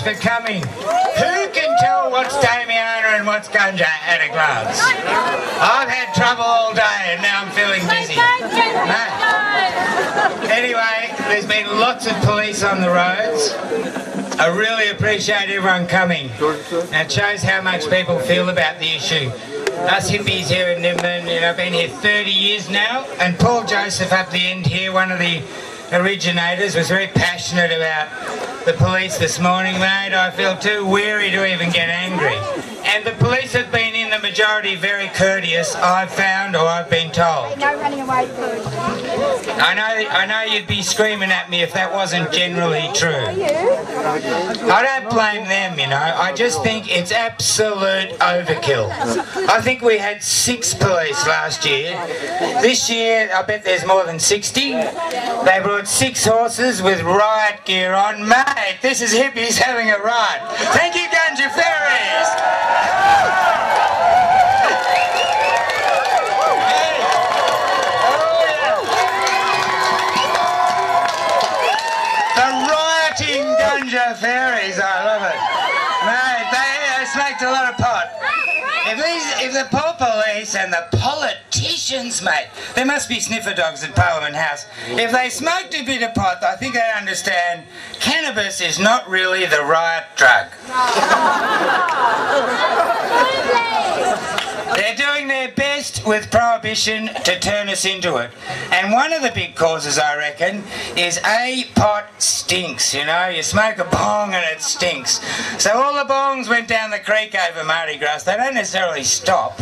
for coming. Who can tell what's Damiana and what's Ganja at a glance? I've had trouble all day and now I'm feeling dizzy. Anyway, there's been lots of police on the roads. I really appreciate everyone coming. And it shows how much people feel about the issue. Us hippies here in Nimbin, you know, I've been here 30 years now, and Paul Joseph up the end here, one of the originators, was very passionate about the police this morning, mate. I feel too weary to even get angry. And the police have been in the majority very courteous, I've found, or I've been told. No running away, food. I know you'd be screaming at me if that wasn't generally true. I don't blame them, you know. I just think it's absolute overkill. I think we had 6 police last year. This year, I bet there's more than 60. They brought 6 horses with riot gear on. Mate, this is hippies having a riot. Thank you, Ganja Faeries. Ganja Faeries, I love it. Mate, they smoked a lot of pot. If the poor police and the politicians, mate, there must be sniffer dogs at Parliament House. If they smoked a bit of pot, I think they'd understand cannabis is not really the riot drug. They're doing their best with prohibition to turn us into it. And one of the big causes, I reckon, is pot stinks, you know. You smoke a bong and it stinks. So all the bongs went down the creek over MardiGrass. They don't necessarily stop.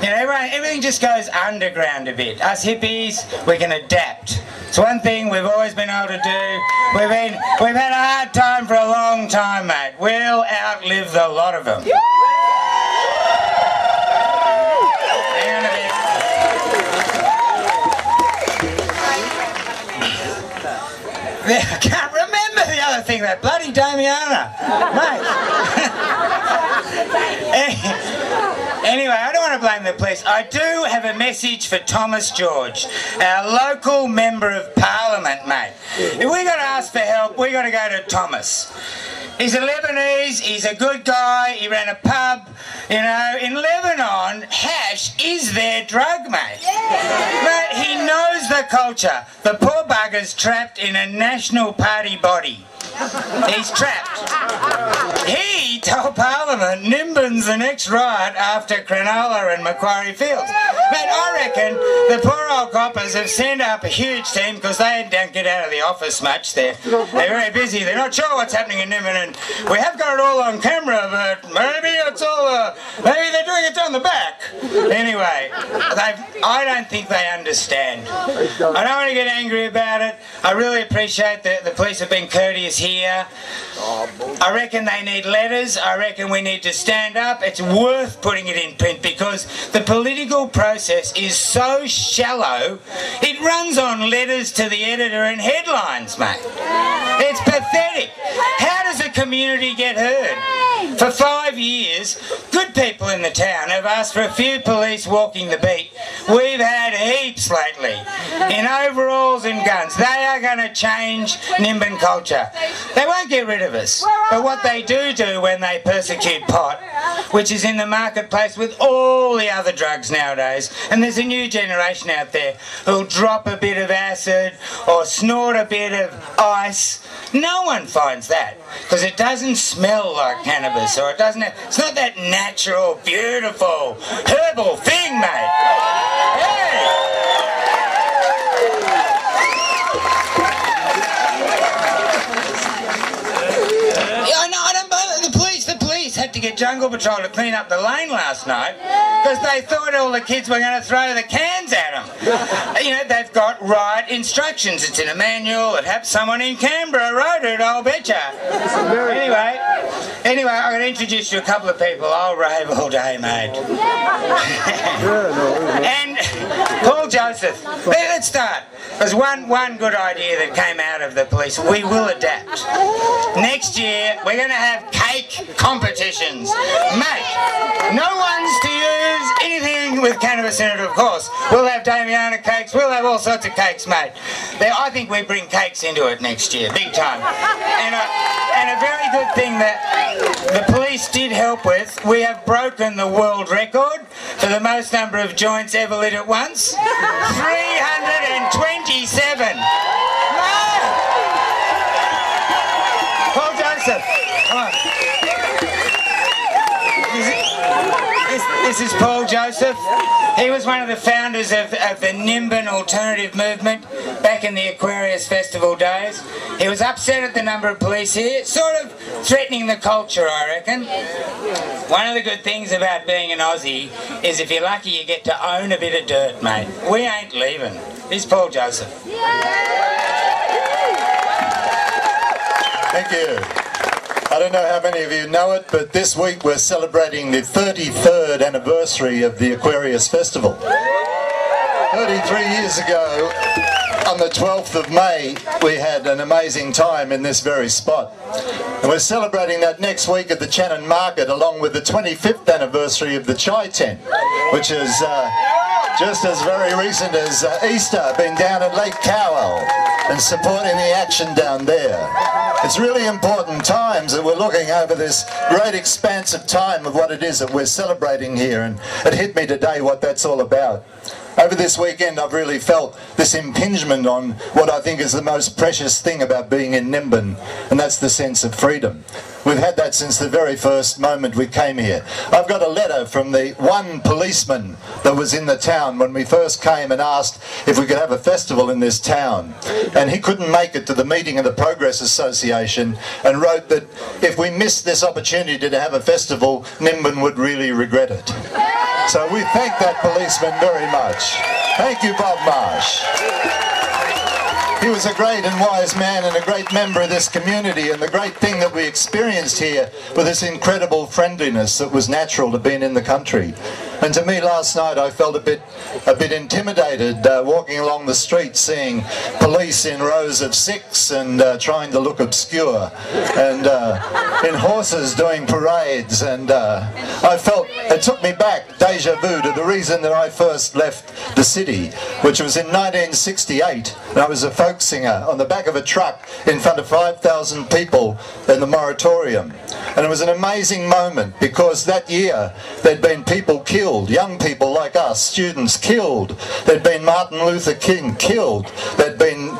You know, everything just goes underground a bit. Us hippies, we can adapt. It's one thing we've always been able to do. We've had a hard time for a long time, mate. We'll outlive the lot of them. I can't remember the other thing, that bloody Damiana, mate. Anyway, I don't want to blame the police. I do have a message for Thomas George, our local member of Parliament, mate. If we got to ask for help, we got to go to Thomas. He's a Lebanese, he's a good guy, he ran a pub. You know, in Lebanon, hash is their drug, mate. Yeah. Mate, he knows the culture. The poor bugger's trapped in a National Party body. He's trapped. He told Parliament Nimbin's the next riot after Cronulla and Macquarie Fields. Mate, I reckon the poor old coppers have sent up a huge team because they don't get out of the office much. They're very busy. They're not sure what's happening in Nimbin, and we have got it all on camera, but maybe it's all, maybe they're doing it down the back. Anyway, I don't think they understand. I don't want to get angry about it. I really appreciate that the police have been courteous here. I reckon they need letters. I reckon we need to stand up. It's worth putting it in print because the political process is so shallow, it runs on letters to the editor and headlines, mate. It's pathetic. How does a community get heard? For 5 years, good people in the town have asked for a few police walking the beat. We've had heaps lately, in overalls and guns. They are going to change Nimbin culture. They won't get rid of us, but what they do when they persecute pot, which is in the marketplace with all the other drugs nowadays, and there's a new generation out there who'll drop a bit of acid or snort a bit of ice. No one finds that because it doesn't smell like cannabis, or it's not that natural, beautiful, herbal thing, mate. Hey! Had to get Jungle Patrol to clean up the lane last night because they thought all the kids were going to throw the cans at them. You know, they've got riot instructions. It's in a manual. It had someone in Canberra wrote it, I'll betcha. Anyway, I'm going to introduce you to a couple of people. I'll rave all day, mate. And Paul Joseph. Let's start. There's one good idea that came out of the police. We will adapt. Next year, we're going to have cake competitions. Mate, no one's to use anything and with cannabis in it, of course. We'll have Damiana cakes, we'll have all sorts of cakes, mate. I think we bring cakes into it next year, big time. And a very good thing that the police did help with, we have broken the world record for the most number of joints ever lit at once. 327. Paul Joseph, come on. This is Paul Joseph. He was one of the founders of the Nimbin alternative movement back in the Aquarius Festival days. He was upset at the number of police here, sort of threatening the culture, I reckon. One of the good things about being an Aussie is if you're lucky you get to own a bit of dirt, mate. We ain't leaving. This is Paul Joseph. Thank you. I don't know how many of you know it, but this week we're celebrating the 33rd anniversary of the Aquarius Festival. 33 years ago, on the 12th of May, we had an amazing time in this very spot. And we're celebrating that next week at the Channon Market, along with the 25th anniversary of the Chai Tent, which is just as very recent as Easter, been down at Lake Cowell and supporting the action down there. It's really important times that we're looking over this great expanse of time of what it is that we're celebrating here, and it hit me today what that's all about. Over this weekend I've really felt this impingement on what I think is the most precious thing about being in Nimbin, and that's the sense of freedom. We've had that since the very first moment we came here. I've got a letter from the one policeman that was in the town when we first came and asked if we could have a festival in this town. And he couldn't make it to the meeting of the Progress Association and wrote that if we missed this opportunity to have a festival, Nimbin would really regret it. So we thank that policeman very much. Thank you, Bob Marsh. He was a great and wise man and a great member of this community, and the great thing that we experienced here was this incredible friendliness that was natural to being in the country. And to me last night I felt a bit intimidated walking along the street, seeing police in rows of 6 and trying to look obscure, and in horses doing parades, and I felt it took me back, deja vu, to the reason that I first left the city, which was in 1968, and I was a folk singer on the back of a truck in front of 5,000 people in the moratorium. And it was an amazing moment because that year there'd been people killed, young people like us, students killed. There'd been Martin Luther King killed. There'd been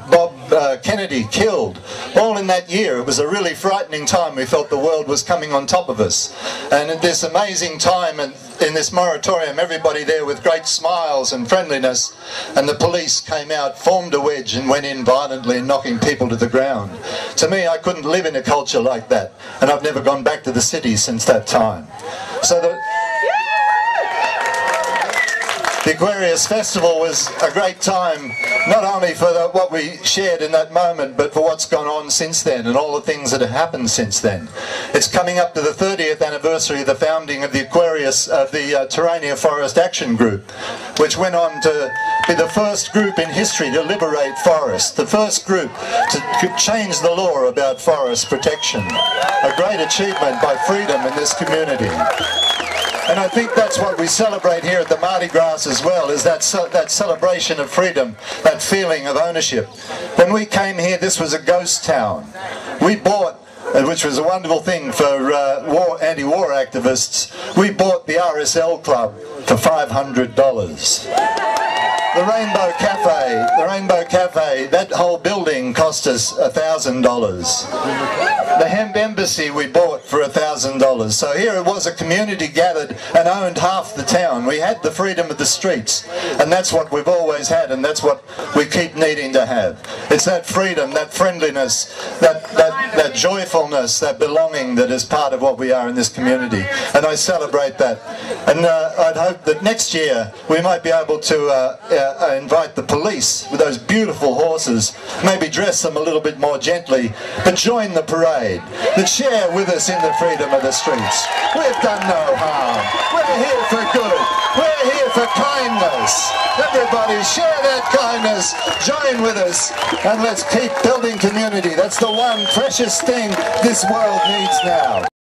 Bob Kennedy killed. All in that year. It was a really frightening time. We felt the world was coming on top of us. And at this amazing time in this moratorium, everybody there with great smiles and friendliness, and the police came out, formed a wedge and went in violently, knocking people to the ground. To me, I couldn't live in a culture like that, and I've never gone back to the city since that time. So the Aquarius Festival was a great time, not only for what we shared in that moment, but for what's gone on since then and all the things that have happened since then. It's coming up to the 30th anniversary of the founding of the Terrania Forest Action Group, which went on to be the first group in history to liberate forests, the first group to change the law about forest protection. A great achievement by freedom in this community. And I think that's what we celebrate here at the MardiGrass as well, is that celebration of freedom, that feeling of ownership. When we came here, this was a ghost town. We bought, which was a wonderful thing for anti-war activists, we bought the RSL Club for $500. The Rainbow Cafe, that whole building cost us $1,000. The Hemp Embassy we bought for $1,000. So here it was, a community gathered and owned half the town. We had the freedom of the streets, and that's what we've always had, and that's what we keep needing to have. It's that freedom, that friendliness, that joyfulness, that belonging that is part of what we are in this community. And I celebrate that. And I'd hope that next year we might be able to invite the police with those beautiful horses, maybe dress them a little bit more gently, but join the parade, that share with us in the freedom of the streets. We've done no harm. We're here for good. We're here for kindness. Everybody share that kindness, join with us, and let's keep building community. That's the one precious thing this world needs now.